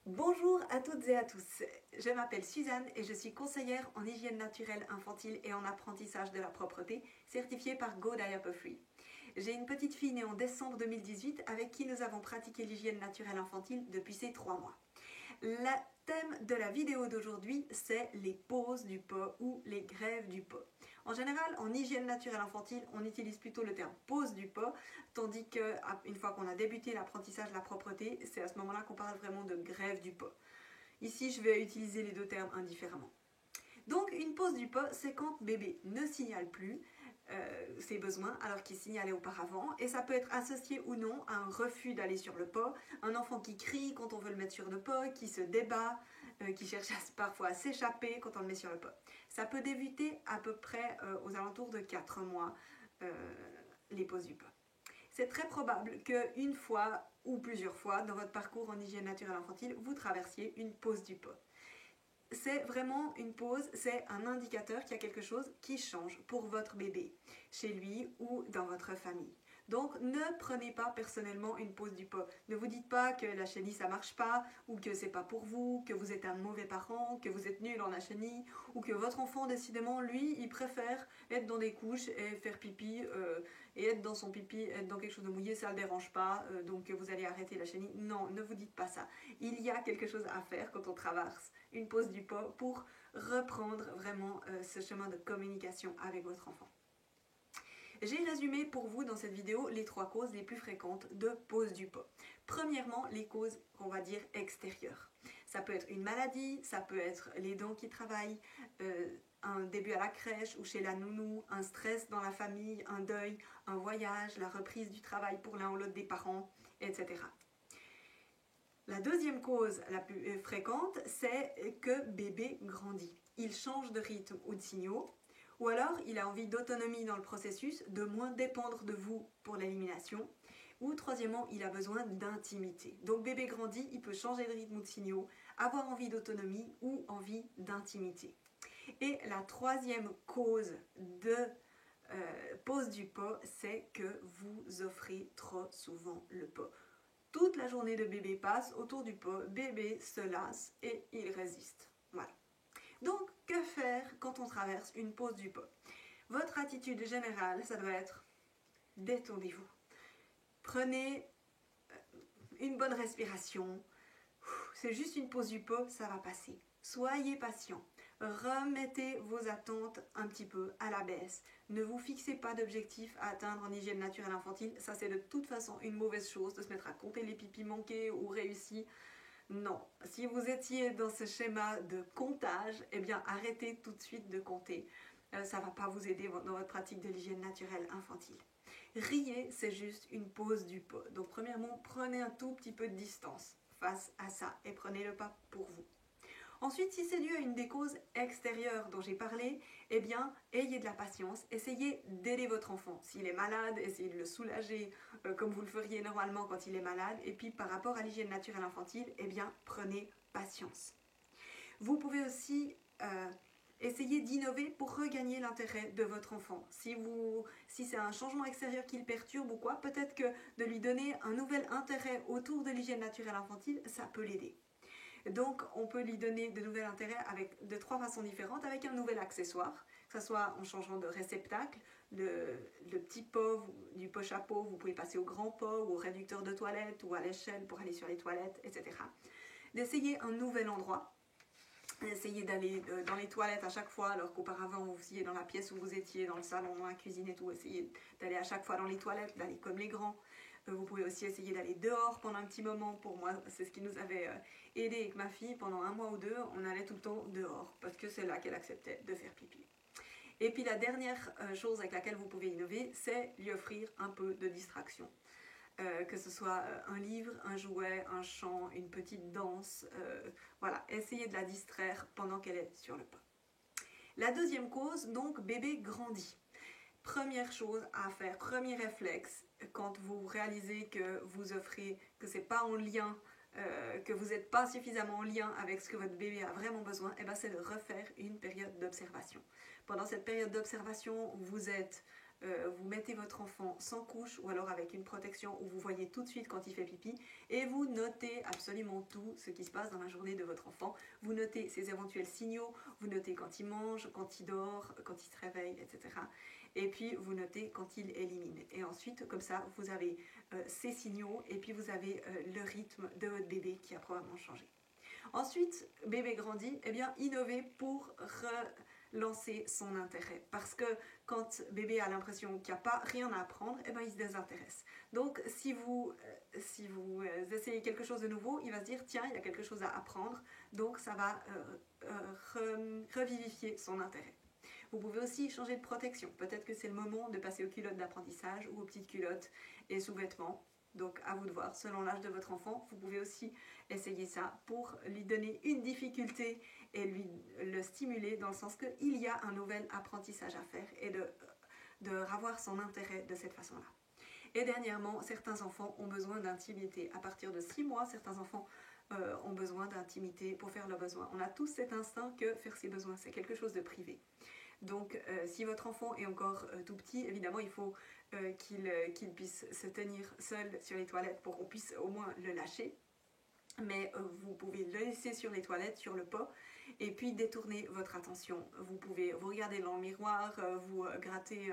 Bonjour à toutes et à tous, je m'appelle Suzanne et je suis conseillère en hygiène naturelle infantile et en apprentissage de la propreté, certifiée par Go Diaper Free. J'ai une petite fille née en décembre 2018 avec qui nous avons pratiqué l'hygiène naturelle infantile depuis ses 3 mois. Le thème de la vidéo d'aujourd'hui, c'est les pauses du pot ou les grèves du pot. En général, en hygiène naturelle infantile, on utilise plutôt le terme pause du pot, tandis qu'une fois qu'on a débuté l'apprentissage de la propreté, c'est à ce moment-là qu'on parle vraiment de grève du pot. Ici, je vais utiliser les deux termes indifféremment. Donc, une pause du pot, c'est quand bébé ne signale plus ses besoins alors qu'il signalait auparavant, et ça peut être associé ou non à un refus d'aller sur le pot, un enfant qui crie quand on veut le mettre sur le pot, qui se débat, qui cherche parfois à s'échapper quand on le met sur le pot. Ça peut débuter à peu près aux alentours de 4 mois, les pauses du pot. C'est très probable qu'une fois ou plusieurs fois dans votre parcours en hygiène naturelle infantile, vous traversiez une pause du pot. C'est vraiment une pause, c'est un indicateur qu'il y a quelque chose qui change pour votre bébé, chez lui ou dans votre famille. Donc ne prenez pas personnellement une pause du pot. Ne vous dites pas que la chenille ça marche pas, ou que c'est pas pour vous, que vous êtes un mauvais parent, que vous êtes nul en la chenille, ou que votre enfant décidément lui il préfère être dans des couches et faire pipi et être dans son pipi, être dans quelque chose de mouillé, ça le dérange pas, donc vous allez arrêter la chenille. Non, ne vous dites pas ça. Il y a quelque chose à faire quand on traverse une pause du pot pour reprendre vraiment ce chemin de communication avec votre enfant. J'ai résumé pour vous dans cette vidéo les 3 causes les plus fréquentes de pause du pot. Premièrement, les causes, on va dire, extérieures. Ça peut être une maladie, ça peut être les dents qui travaillent, un début à la crèche ou chez la nounou, un stress dans la famille, un deuil, un voyage, la reprise du travail pour l'un ou l'autre des parents, etc. La deuxième cause la plus fréquente, c'est que bébé grandit. Il change de rythme ou de signaux, ou alors il a envie d'autonomie dans le processus, de moins dépendre de vous pour l'élimination, ou troisièmement, il a besoin d'intimité. Donc bébé grandit, il peut changer de rythme ou de signaux, avoir envie d'autonomie ou envie d'intimité. Et la troisième cause de pause du pot, c'est que vous offrez trop souvent le pot. Toute la journée de bébé passe autour du pot, bébé se lasse et il résiste. Voilà. Donc, que faire quand on traverse une pause du pot? Votre attitude générale, ça doit être détendez-vous. Prenez une bonne respiration. C'est juste une pause du pot, ça va passer. Soyez patient. Remettez vos attentes un petit peu à la baisse. Ne vous fixez pas d'objectif à atteindre en hygiène naturelle infantile. Ça, c'est de toute façon une mauvaise chose de se mettre à compter les pipis manqués ou réussis. Non, si vous étiez dans ce schéma de comptage, eh bien arrêtez tout de suite de compter. Ça ne va pas vous aider dans votre pratique de l'hygiène naturelle infantile. Riez, c'est juste une pause du pot. Donc premièrement, prenez un tout petit peu de distance face à ça et prenez le pas pour vous. Ensuite, si c'est dû à une des causes extérieures dont j'ai parlé, eh bien, ayez de la patience, essayez d'aider votre enfant. S'il est malade, essayez de le soulager comme vous le feriez normalement quand il est malade. Et puis, par rapport à l'hygiène naturelle infantile, eh bien, prenez patience. Vous pouvez aussi essayer d'innover pour regagner l'intérêt de votre enfant. Si c'est un changement extérieur qui le perturbe ou quoi, peut-être que de lui donner un nouvel intérêt autour de l'hygiène naturelle infantile, ça peut l'aider. Donc, on peut lui donner de nouveaux intérêts de 3 façons différentes, avec un nouvel accessoire, que ce soit en changeant de réceptacle, le petit pot, du pot chapeau, vous pouvez passer au grand pot, ou au réducteur de toilette, ou à l'échelle pour aller sur les toilettes, etc. D'essayer un nouvel endroit, d'essayer d'aller dans les toilettes à chaque fois, alors qu'auparavant vous étiez dans la pièce où vous étiez, dans le salon, dans la cuisine et tout, essayez d'aller à chaque fois dans les toilettes, d'aller comme les grands. Vous pouvez aussi essayer d'aller dehors pendant un petit moment. Pour moi, c'est ce qui nous avait aidé avec ma fille. Pendant 1 mois ou 2, on allait tout le temps dehors parce que c'est là qu'elle acceptait de faire pipi. Et puis la dernière chose avec laquelle vous pouvez innover, c'est lui offrir un peu de distraction. Que ce soit un livre, un jouet, un chant, une petite danse. Voilà, essayez de la distraire pendant qu'elle est sur le pas. La deuxième cause, donc, bébé grandit. Première chose à faire, premier réflexe, quand vous réalisez que vous offrez, que c'est pas en lien, que vous n'êtes pas suffisamment en lien avec ce que votre bébé a vraiment besoin, eh ben c'est de refaire une période d'observation. Pendant cette période d'observation, vous êtes vous mettez votre enfant sans couche ou alors avec une protection où vous voyez tout de suite quand il fait pipi et vous notez absolument tout ce qui se passe dans la journée de votre enfant. Vous notez ses éventuels signaux, vous notez quand il mange, quand il dort, quand il se réveille, etc. Et puis vous notez quand il élimine. Et ensuite, comme ça, vous avez ces signaux et puis vous avez le rythme de votre bébé qui a probablement changé. Ensuite, bébé grandit, eh bien, innover pour relancer son intérêt. Parce que quand bébé a l'impression qu'il n'y a pas rien à apprendre, eh bien, il se désintéresse. Donc, si vous essayez quelque chose de nouveau, il va se dire, tiens, il y a quelque chose à apprendre. Donc, ça va revivifier son intérêt. Vous pouvez aussi changer de protection. Peut-être que c'est le moment de passer aux culottes d'apprentissage ou aux petites culottes et sous-vêtements. Donc à vous de voir, selon l'âge de votre enfant, vous pouvez aussi essayer ça pour lui donner une difficulté et le stimuler dans le sens qu'il y a un nouvel apprentissage à faire et de revoir son intérêt de cette façon-là. Et dernièrement, certains enfants ont besoin d'intimité. À partir de 6 mois, certains enfants ont besoin d'intimité pour faire leurs besoins. On a tous cet instinct que faire ses besoins, c'est quelque chose de privé. Donc, si votre enfant est encore tout petit, évidemment, il faut qu'il puisse se tenir seul sur les toilettes pour qu'on puisse au moins le lâcher. Mais vous pouvez le laisser sur les toilettes, sur le pot, et puis détourner votre attention. Vous pouvez vous regarder dans le miroir, vous gratter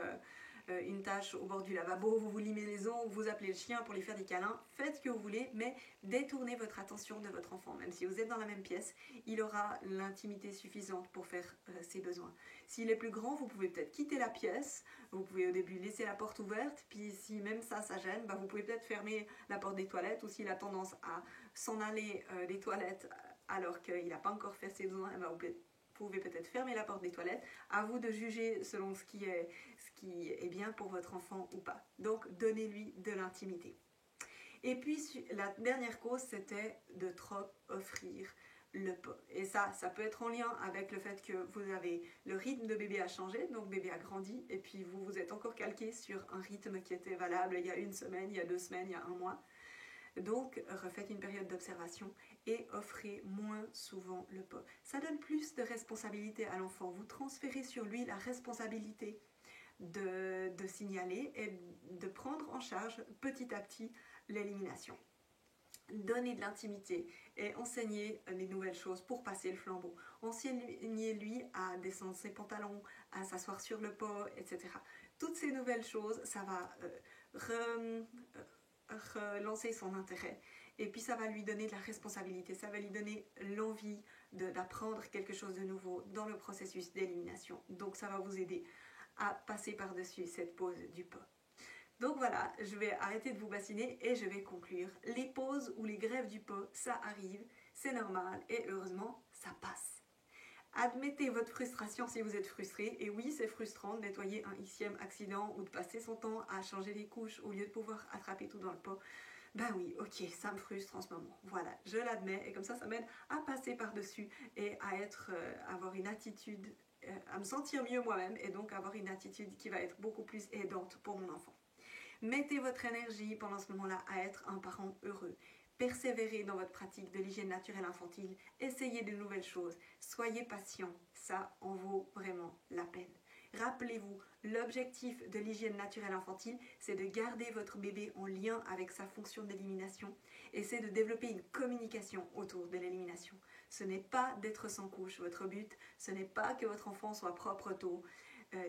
une tache au bord du lavabo, vous vous limez les ongles, vous appelez le chien pour lui faire des câlins, faites ce que vous voulez, mais détournez votre attention de votre enfant. Même si vous êtes dans la même pièce, il aura l'intimité suffisante pour faire ses besoins. S'il est plus grand, vous pouvez peut-être quitter la pièce, vous pouvez au début laisser la porte ouverte, puis si même ça gêne, vous pouvez peut-être fermer la porte des toilettes, ou s'il a tendance à s'en aller des toilettes alors qu'il n'a pas encore fait ses besoins, vous pouvez peut-être fermer la porte des toilettes. À vous de juger selon ce qui est bien pour votre enfant ou pas. Donc, donnez-lui de l'intimité. Et puis, la dernière cause, c'était de trop offrir le pot. Et ça peut être en lien avec le fait que vous avez le rythme de bébé a changé, donc bébé a grandi, et puis vous vous êtes encore calqué sur un rythme qui était valable il y a 1 semaine, il y a 2 semaines, il y a 1 mois. Donc, refaites une période d'observation et offrez moins souvent le pot. Ça donne plus de responsabilité à l'enfant. Vous transférez sur lui la responsabilité de signaler et de prendre en charge petit à petit l'élimination. Donnez de l'intimité et enseignez les nouvelles choses pour passer le flambeau. Enseignez-lui à descendre ses pantalons, à s'asseoir sur le pot, etc. Toutes ces nouvelles choses, ça va relancer son intérêt et puis ça va lui donner de la responsabilité, ça va lui donner l'envie d'apprendre quelque chose de nouveau dans le processus d'élimination. Donc ça va vous aider à passer par-dessus cette pause du pot. Donc voilà, je vais arrêter de vous bassiner et je vais conclure. Les pauses ou les grèves du pot, ça arrive, c'est normal et heureusement, ça passe. Admettez votre frustration si vous êtes frustré. Et oui, c'est frustrant de nettoyer un xème accident ou de passer son temps à changer les couches au lieu de pouvoir attraper tout dans le pot. Ben oui, ok, ça me frustre en ce moment. Voilà, je l'admets et comme ça m'aide à passer par-dessus et à avoir une attitude, à me sentir mieux moi-même et donc avoir une attitude qui va être beaucoup plus aidante pour mon enfant. Mettez votre énergie pendant ce moment-là à être un parent heureux. Persévérez dans votre pratique de l'hygiène naturelle infantile. Essayez de nouvelles choses. Soyez patient. Ça en vaut vraiment la peine. Rappelez-vous, l'objectif de l'hygiène naturelle infantile, c'est de garder votre bébé en lien avec sa fonction d'élimination et c'est de développer une communication autour de l'élimination. Ce n'est pas d'être sans couche votre but, ce n'est pas que votre enfant soit propre tôt.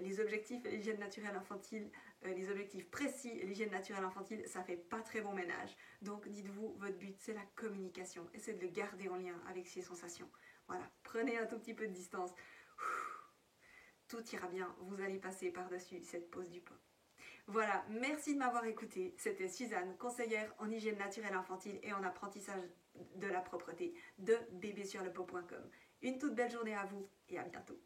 Les objectifs de l'hygiène naturelle infantile, les objectifs précis de l'hygiène naturelle infantile, ça fait pas très bon ménage. Donc dites-vous, votre but c'est la communication et c'est de le garder en lien avec ses sensations. Voilà, prenez un tout petit peu de distance. Tout ira bien, vous allez passer par-dessus cette pause du pot. Voilà, merci de m'avoir écouté. C'était Suzanne, conseillère en hygiène naturelle infantile et en apprentissage de la propreté de bébésurlepot.com. Une toute belle journée à vous et à bientôt.